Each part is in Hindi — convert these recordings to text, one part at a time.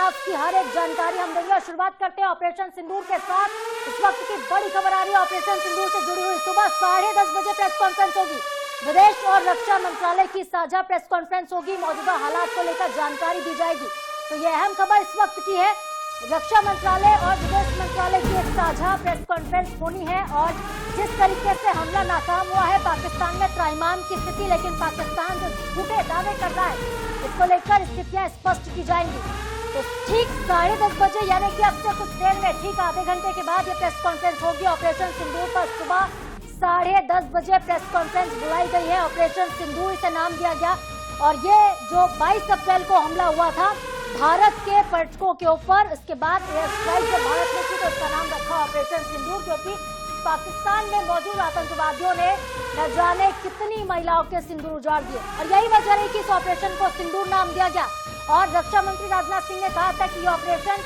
आज की हर एक जानकारी हम देंगे। और शुरुआत करते हैं ऑपरेशन सिंदूर के साथ। इस वक्त की बड़ी खबर आ रही है ऑपरेशन सिंदूर से जुड़ी हुई। सुबह 10:30 बजे प्रेस कॉन्फ्रेंस होगी। विदेश और रक्षा मंत्रालय की साझा प्रेस कॉन्फ्रेंस होगी। मौजूदा हालात को लेकर जानकारी दी जाएगी। तो ये अहम खबर इस वक्त की है। रक्षा मंत्रालय और विदेश मंत्रालय की एक साझा प्रेस कॉन्फ्रेंस होनी है। और जिस तरीके से हमला नाकाम हुआ है पाकिस्तान में त्राइमान की स्थिति, लेकिन पाकिस्तान जो झूठे दावे कर रहा है इसको लेकर स्थितियां स्पष्ट की जाएंगी। तो ठीक 10:30 बजे यानी कि अब से कुछ देर में, ठीक आधे घंटे के बाद ये प्रेस कॉन्फ्रेंस होगी। ऑपरेशन सिंदूर पर सुबह 10:30 बजे प्रेस कॉन्फ्रेंस बुलाई गई है। ऑपरेशन सिंदूर इसे नाम दिया गया। और ये जो 22 अप्रैल को हमला हुआ था भारत के पर्यटकों के ऊपर, इसके बाद एयर स्ट्राइक जो भारत ने की तो इसका नाम रखा ऑपरेशन सिंदूर, क्योंकि पाकिस्तान में मौजूद आतंकवादियों ने न जाने कितनी महिलाओं के सिंदूर उजाड़ दिए। और यही वजह रही कि इस ऑपरेशन को सिंदूर नाम दिया गया। और रक्षा मंत्री राजनाथ सिंह ने कहा था कि ये ऑपरेशन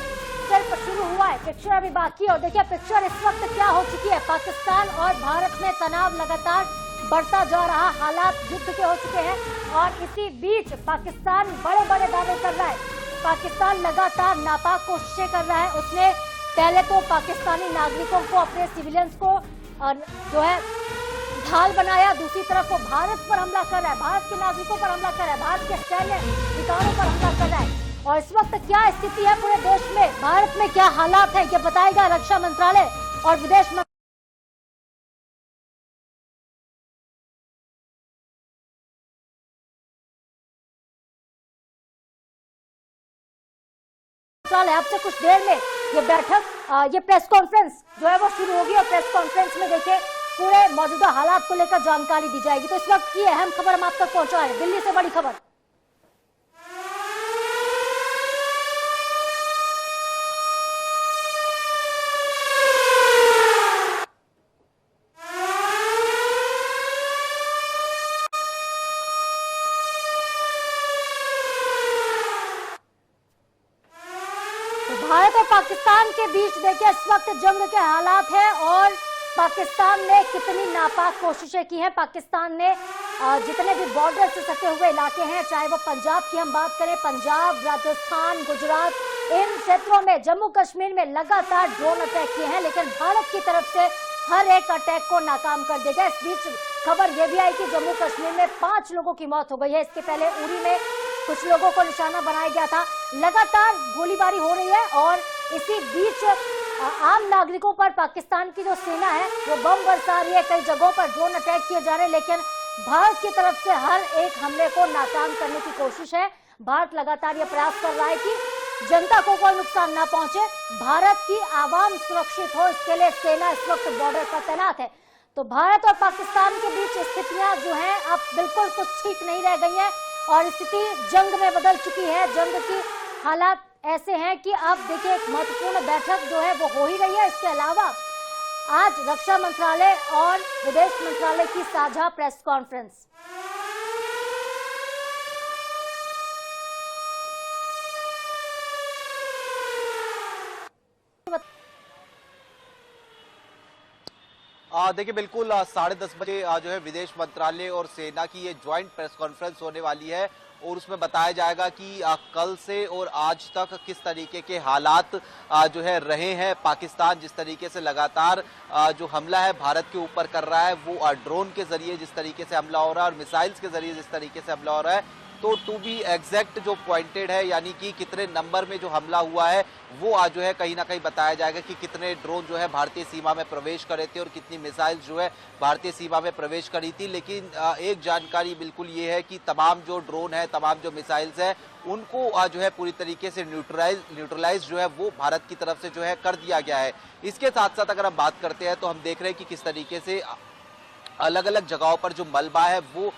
सिर्फ शुरू हुआ है, पिक्चर अभी बाकी है। और देखिए पिक्चर इस वक्त क्या हो चुकी है। पाकिस्तान और भारत में तनाव लगातार बढ़ता जा रहा, हालात युद्ध के हो चुके हैं। और इसी बीच पाकिस्तान बड़े बड़े दावे कर रहा है। पाकिस्तान लगातार नापाक कोशिशें कर रहा है। उसने पहले तो पाकिस्तानी नागरिकों को, अपने सिविलियंस को जो है ढाल बनाया, दूसरी तरफ वो भारत पर हमला कर रहा है, भारत के नागरिकों पर हमला कर रहा है, भारत के सैन्य ठिकानों पर हमला कर रहा है। और इस वक्त क्या स्थिति है पूरे देश में, भारत में क्या हालात है, ये बताएगा रक्षा मंत्रालय और विदेश मंत्रालय अब से कुछ देर में ये बैठक, ये प्रेस कॉन्फ्रेंस जो है वो शुरू होगी। और प्रेस कॉन्फ्रेंस में देखिए पूरे मौजूदा हालात को लेकर जानकारी दी जाएगी। तो इस वक्त की अहम खबर हम आप तक पहुंचा है, दिल्ली से बड़ी खबर। भारत और पाकिस्तान के बीच देखिए इस वक्त जंग के हालात हैं। और पाकिस्तान ने कितनी नापाक कोशिशें की हैं। पाकिस्तान ने जितने भी बॉर्डर से सटे हुए इलाके हैं, चाहे वो पंजाब की हम बात करें, पंजाब, राजस्थान, गुजरात, इन क्षेत्रों में, जम्मू कश्मीर में लगातार ड्रोन अटैक किए हैं। लेकिन भारत की तरफ से हर एक अटैक को नाकाम कर दिया गया। इस बीच खबर यह भी आई कि जम्मू कश्मीर में 5 लोगों की मौत हो गई है। इसके पहले उरी में कुछ लोगों को निशाना बनाया गया था। लगातार गोलीबारी हो रही है। और इसी बीच आम नागरिकों पर पाकिस्तान की जो सेना है वो बम बरसा रही है, कई जगहों पर ड्रोन अटैक किए जा रहे हैं। लेकिन भारत की तरफ से हर एक हमले को नाकाम करने की कोशिश है। भारत लगातार ये प्रयास कर रहा है कि जनता को कोई नुकसान ना पहुंचे, भारत की आवाम सुरक्षित हो, इसके लिए सेना इस वक्त बॉर्डर पर तैनात है। तो भारत और पाकिस्तान के बीच स्थितियां जो हैं अब बिल्कुल कुछ ठीक नहीं रह गई हैं। और स्थिति जंग में बदल चुकी है। जंग की हालात ऐसे हैं कि अब देखिए एक महत्वपूर्ण बैठक जो है वो हो ही रही है। इसके अलावा आज रक्षा मंत्रालय और विदेश मंत्रालय की साझा प्रेस कॉन्फ्रेंस। देखिए बिल्कुल 10:30 बजे जो है विदेश मंत्रालय और सेना की ये ज्वाइंट प्रेस कॉन्फ्रेंस होने वाली है। और उसमें बताया जाएगा कि कल से और आज तक किस तरीके के हालात जो है रहे हैं। पाकिस्तान जिस तरीके से लगातार जो हमला है भारत के ऊपर कर रहा है, वो ड्रोन के जरिए जिस तरीके से हमला हो रहा है और मिसाइल्स के जरिए जिस तरीके से हमला हो रहा है, तो टू बी एग्जैक्ट जो पॉइंटेड है, यानी कि कितने नंबर में जो हमला हुआ है वो आज जो है कहीं ना कहीं बताया जाएगा कि कितने ड्रोन जो है भारतीय सीमा में प्रवेश करे थे और कितनी मिसाइल जो है भारतीय सीमा में प्रवेश करी थी। लेकिन एक जानकारी बिल्कुल ये है कि तमाम जो ड्रोन है, तमाम जो मिसाइल्स है, उनको जो है पूरी तरीके से न्यूट्रलाइज जो है वो भारत की तरफ से जो है कर दिया गया है। इसके साथ साथ अगर हम बात करते हैं तो हम देख रहे हैं कि किस तरीके से अलग अलग जगहों पर जो मलबा है वो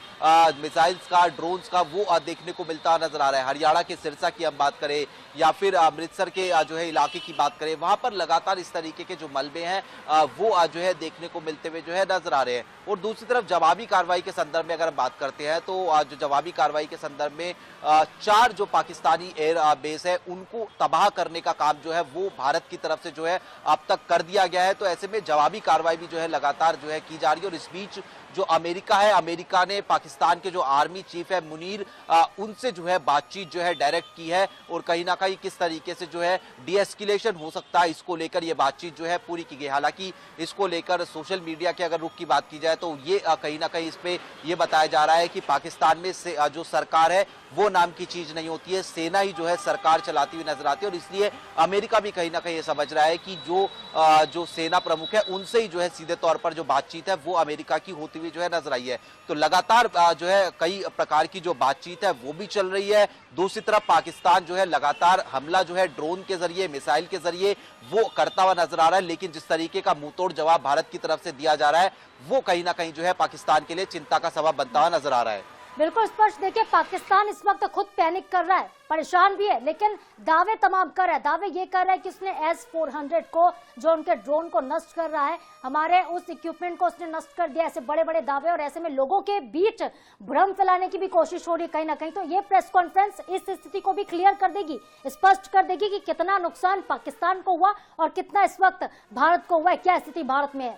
मिसाइल्स का, ड्रोन्स का, वो देखने को मिलता नजर आ रहा है। हरियाणा के सिरसा की हम बात करें या फिर अमृतसर के जो है इलाके की बात करें, वहां पर लगातार इस तरीके के जो मलबे हैं वो जो है देखने को मिलते हुए जो है नजर आ रहे हैं। और दूसरी तरफ जवाबी कार्रवाई के संदर्भ में अगर बात करते हैं तो जो जवाबी कार्रवाई के संदर्भ में 4 जो पाकिस्तानी एयर बेस है उनको तबाह करने का काम जो है वो भारत की तरफ से जो है अब तक कर दिया गया है। तो ऐसे में जवाबी कार्रवाई भी जो है लगातार जो है की जा रही है। और इस बीच बीच जो अमेरिका है, अमेरिका ने पाकिस्तान के जो आर्मी चीफ है मुनीर, उनसे जो है बातचीत जो है डायरेक्ट की है और कहीं ना कहीं किस तरीके से जो है डीएस्केलेशन हो सकता है इसको लेकर ये बातचीत जो है पूरी की गई। हालांकि इसको लेकर सोशल मीडिया के अगर रुख की बात की जाए तो ये कहीं ना कहीं इस पे ये बताया जा रहा है कि पाकिस्तान में से जो सरकार है वो नाम की चीज नहीं होती है, सेना ही जो है सरकार चलाती हुई नजर आती है और इसलिए अमेरिका भी कहीं ना कहीं ये समझ रहा है कि जो सेना प्रमुख है उनसे ही जो है सीधे तौर पर जो बातचीत है वो अमेरिका की होती हुई जो है नजर आई है। तो लगातार जो है कई प्रकार की जो बातचीत है वो भी चल रही है। दूसरी तरफ पाकिस्तान जो है लगातार हमला जो है ड्रोन के जरिए, मिसाइल के जरिए वो करता हुआ नजर आ रहा है, लेकिन जिस तरीके का मुंहतोड़ जवाब भारत की तरफ से दिया जा रहा है वो कहीं ना कहीं जो है पाकिस्तान के लिए चिंता का सबब बनता हुआ नजर आ रहा है। बिल्कुल स्पष्ट। देखिए, पाकिस्तान इस वक्त खुद पैनिक कर रहा है, परेशान भी है, लेकिन दावे तमाम कर रहा है। दावे ये कर रहा है कि उसने S-400 को, जो उनके ड्रोन को नष्ट कर रहा है, हमारे उस इक्विपमेंट को उसने नष्ट कर दिया। ऐसे बड़े बड़े दावे और ऐसे में लोगों के बीच भ्रम फैलाने की भी कोशिश हो रही है कहीं ना कहीं। तो ये प्रेस कॉन्फ्रेंस इस स्थिति को भी क्लियर कर देगी, स्पष्ट कर देगी कि कितना नुकसान पाकिस्तान को हुआ और कितना इस वक्त भारत को हुआ है, क्या स्थिति भारत में है।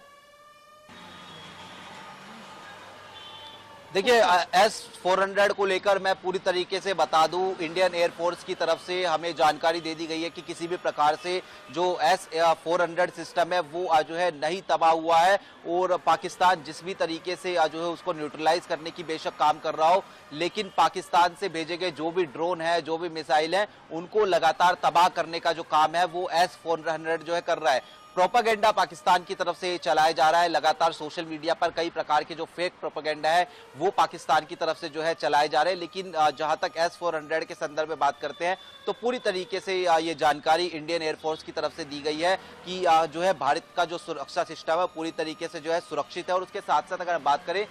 देखिए, S-400 को लेकर मैं पूरी तरीके से बता दूं, इंडियन एयरफोर्स की तरफ से हमें जानकारी दे दी गई है कि किसी भी प्रकार से जो S-400 सिस्टम है वो जो है नहीं तबाह हुआ है और पाकिस्तान जिस भी तरीके से जो है उसको न्यूट्रलाइज करने की बेशक काम कर रहा हो, लेकिन पाकिस्तान से भेजे गए जो भी ड्रोन है, जो भी मिसाइल है, उनको लगातार तबाह करने का जो काम है वो S-400 जो है कर रहा है। प्रोपेगेंडा पाकिस्तान की तरफ से चलाया जा रहा है, लगातार सोशल मीडिया पर कई प्रकार के जो फेक प्रोपेगेंडा है वो पाकिस्तान की तरफ से जो है चलाए जा रहे हैं। लेकिन जहां तक S-400 के संदर्भ में बात करते हैं तो पूरी तरीके से ये जानकारी इंडियन एयरफोर्स की तरफ से दी गई है कि जो है भारत का जो सुरक्षा सिस्टम है पूरी तरीके से जो है सुरक्षित है। और उसके साथ साथ अगर बात करें,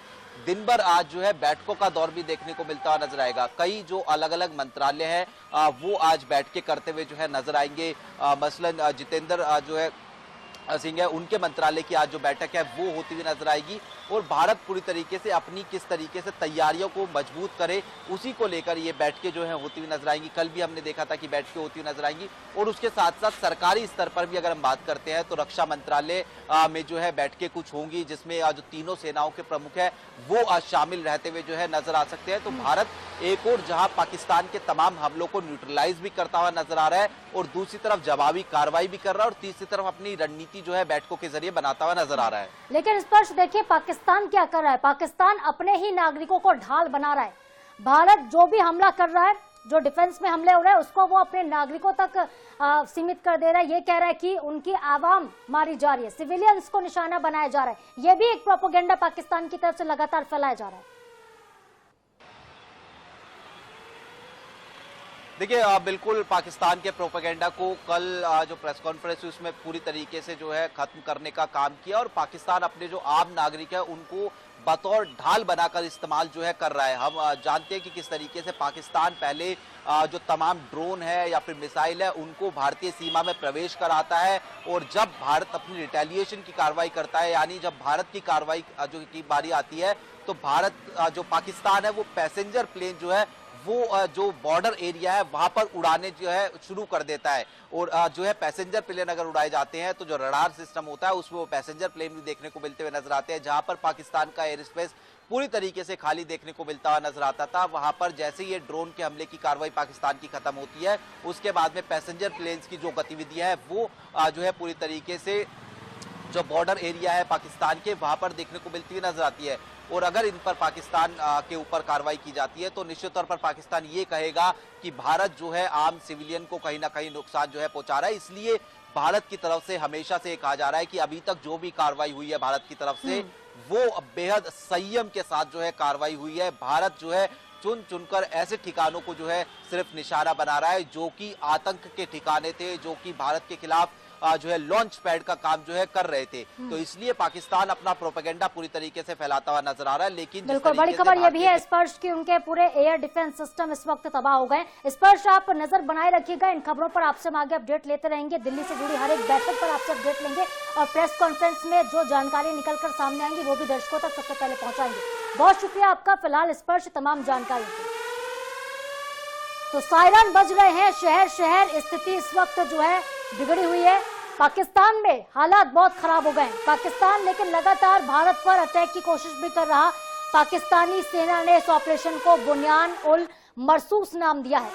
दिन भर आज जो है बैठकों का दौर भी देखने को मिलता हुआ नजर आएगा। कई जो अलग अलग मंत्रालय है वो आज बैठकें करते हुए जो है नजर आएंगे। मसलन जितेंद्र जो है सिंह है, उनके मंत्रालय की आज जो बैठक है वो होती हुई नजर आएगी और भारत पूरी तरीके से अपनी किस तरीके से तैयारियों को मजबूत करे उसी को लेकर ये बैठकें जो है होती हुई नजर आएंगी। कल भी हमने देखा था कि बैठकें होती हुई नजर आएंगी। और उसके साथ साथ सरकारी स्तर पर भी अगर हम बात करते हैं तो रक्षा मंत्रालय में जो है बैठकें कुछ होंगी जिसमें जो तीनों सेनाओं के प्रमुख है वो शामिल रहते हुए जो है नजर आ सकते हैं। तो भारत एक और जहां पाकिस्तान के तमाम हमलों को न्यूट्रलाइज भी करता हुआ नजर आ रहा है और दूसरी तरफ जवाबी कार्रवाई भी कर रहा है और तीसरी तरफ अपनी रणनीति जो है बैठकों के जरिए बनाता हुआ नजर आ रहा है। लेकिन स्पष्ट देखिए, पाकिस्तान क्या कर रहा है, पाकिस्तान अपने ही नागरिकों को ढाल बना रहा है। भारत जो भी हमला कर रहा है, जो डिफेंस में हमले हो रहे हैं, उसको वो अपने नागरिकों तक सीमित कर दे रहा है। ये कह रहा है कि उनकी आवाम मारी जा रही है, सिविलियंस को निशाना बनाया जा रहा है। ये भी एक प्रोपेगेंडा पाकिस्तान की तरफ से लगातार फैलाया जा रहा है। देखिए, बिल्कुल पाकिस्तान के प्रोपेगेंडा को कल जो प्रेस कॉन्फ्रेंस हुई उसमें पूरी तरीके से जो है खत्म करने का काम किया और पाकिस्तान अपने जो आम नागरिक है उनको बतौर ढाल बनाकर इस्तेमाल जो है कर रहा है। हम जानते हैं कि किस तरीके से पाकिस्तान पहले जो तमाम ड्रोन है या फिर मिसाइल है उनको भारतीय सीमा में प्रवेश कराता है और जब भारत अपनी रिटेलिएशन की कार्रवाई करता है, यानी जब भारत की कार्रवाई जो की बारी आती है तो भारत जो पाकिस्तान है वो पैसेंजर प्लेन जो है वो जो बॉर्डर एरिया है वहां पर उड़ाने जो है शुरू कर देता है। और जो है पैसेंजर प्लेन अगर उड़ाए जाते हैं तो जो रडार सिस्टम होता है उसमें वो पैसेंजर प्लेन भी देखने को मिलते हुए नजर आते हैं। जहां पर पाकिस्तान का एयर स्पेस पूरी तरीके से खाली देखने को मिलता हुआ नजर आता था, वहां पर जैसे ये ड्रोन के हमले की कार्रवाई पाकिस्तान की खत्म होती है उसके बाद में पैसेंजर प्लेन्स की जो गतिविधियां है वो जो है पूरी तरीके से जो बॉर्डर एरिया है पाकिस्तान के वहां पर देखने को मिलती हुई नजर आती है। और अगर इन पर पाकिस्तान के ऊपर कार्रवाई की जाती है तो निश्चित तौर पर पाकिस्तान ये कहेगा कि भारत जो है आम सिविलियन को कहीं ना कहीं नुकसान जो है पहुंचा रहा है। इसलिए भारत की तरफ से हमेशा से कहा जा रहा है कि अभी तक जो भी कार्रवाई हुई है भारत की तरफ से वो बेहद संयम के साथ जो है कार्रवाई हुई है। भारत जो है चुन चुनकर ऐसे ठिकानों को जो है सिर्फ निशाना बना रहा है जो कि आतंक के ठिकाने थे, जो कि भारत के खिलाफ जो है लॉन्च पैड का काम जो है कर रहे थे। तो इसलिए पाकिस्तान अपना प्रोपेगेंडा पूरी तरीके से फैलाता हुआ नजर आ रहा है। लेकिन बिल्कुल बड़ी खबर यह भी है स्पर्श की उनके पूरे एयर डिफेंस सिस्टम इस वक्त तबाह हो गए। स्पर्श, आप नजर बनाए रखिएगा, इन खबरों पर आपसे हम आगे अपडेट लेते रहेंगे। दिल्ली से जुड़ी हर एक बैठक पर आपसे अपडेट लेंगे और प्रेस कॉन्फ्रेंस में जो जानकारी निकलकर सामने आएंगी वो भी दर्शकों तक सबसे पहले पहुंचाएंगे। बहुत शुक्रिया आपका फिलहाल स्पर्श तमाम जानकारी के। तो सायरन बज रहे हैं, शहर शहर स्थिति इस वक्त जो है बिगड़ी हुई है। पाकिस्तान में हालात बहुत खराब हो गए हैं। पाकिस्तान लेकिन लगातार भारत पर अटैक की कोशिश भी कर रहा। पाकिस्तानी सेना ने इस ऑपरेशन को बुनियान उल मरसूस नाम दिया है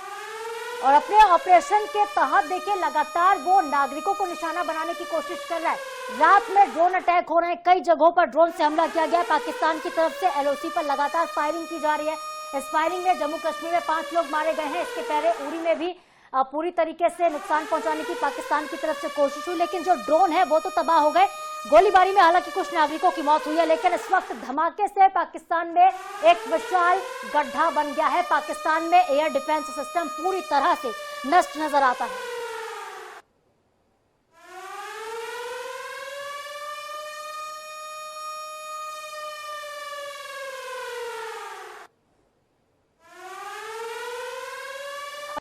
और अपने ऑपरेशन के तहत देखिए लगातार वो नागरिकों को निशाना बनाने की कोशिश कर रहा है। रात में ड्रोन अटैक हो रहे हैं, कई जगहों पर ड्रोन से हमला किया गया है। पाकिस्तान की तरफ से एलओसी पर लगातार फायरिंग की जा रही है। इस फायरिंग में जम्मू कश्मीर में 5 लोग मारे गए हैं। इसके पहले उरी में भी पूरी तरीके से नुकसान पहुंचाने की पाकिस्तान की तरफ से कोशिश हुई, लेकिन जो ड्रोन है वो तो तबाह हो गए। गोलीबारी में हालांकि कुछ नागरिकों की मौत हुई है, लेकिन इस वक्त धमाके से पाकिस्तान में एक विशाल गड्ढा बन गया है। पाकिस्तान में एयर डिफेंस सिस्टम पूरी तरह से नष्ट नजर आता है।